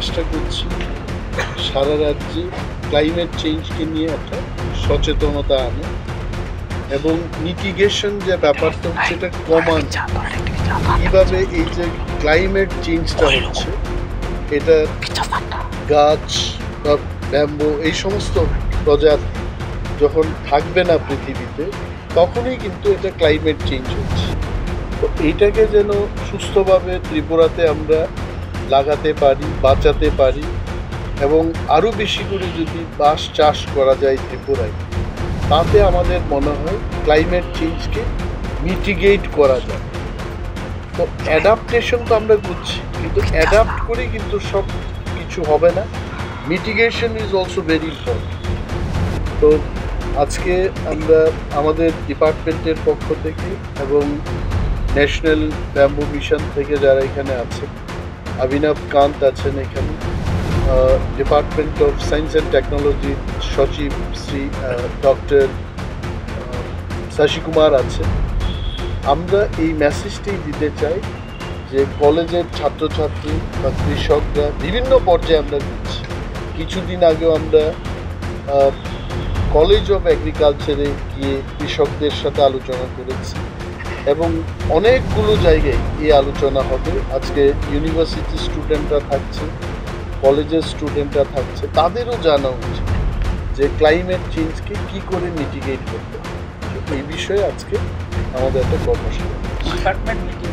চেষ্টা করছি সারা রাজ্যে ক্লাইমেট চেঞ্জকে নিয়ে একটা সচেতনতা আনে এবং মিটিগেশন যে ব্যাপারটা হচ্ছে এটা কমানো। কীভাবে এই যে ক্লাইমেট চেঞ্জটা হচ্ছে এটা গাছ বা ব্যাম্বো এই সমস্ত প্রজাতি যখন থাকবে না পৃথিবীতে তখনই কিন্তু এটা ক্লাইমেট চেঞ্জ হচ্ছে। তো এইটাকে যেন সুস্থভাবে ত্রিপুরাতে আমরা লাগাতে পারি, বাঁচাতে পারি এবং আরও বেশি করে যদি বাঁশ চাষ করা যায় ত্রিপুরায়, তাতে আমাদের মনে হয় ক্লাইমেট চেঞ্জকে মিটিগেট করা যায়। তো অ্যাডাপ্টেশন তো আমরা করছি, কিন্তু অ্যাডাপ্ট করে কিন্তু সব কিছু হবে না। Mitigation is also very important. তো আজকে আমরা আমাদের ডিপার্টমেন্টের পক্ষ থেকে এবং ন্যাশনাল ব্যাম্বু মিশন থেকে যারা এখানে আছেন, অভিনব কান্ত আছেন এখানে, department of science and technology সচিব শ্রী ডক্টর শশী কুমার আছেন, আমরা এই মেসেজটাই দিতে চাই যে কলেজের ছাত্রছাত্রী বা কৃষকরা বিভিন্ন পর্যায়ে আমরা দিচ্ছি। কিছুদিন আগেও আমরা কলেজ অফ এগ্রিকালচারে গিয়ে কৃষকদের সাথে আলোচনা করেছি এবং অনেকগুলো জায়গায় এই আলোচনা হবে। আজকে ইউনিভার্সিটির স্টুডেন্টরা থাকছে, কলেজের স্টুডেন্টরা থাকছে, তাদেরও জানা উচিত যে ক্লাইমেট চেঞ্জকে কী করে মিটিগেট করতে হবে। এই বিষয়ে আজকে আমাদের একটা কর্মশালা। Department meeting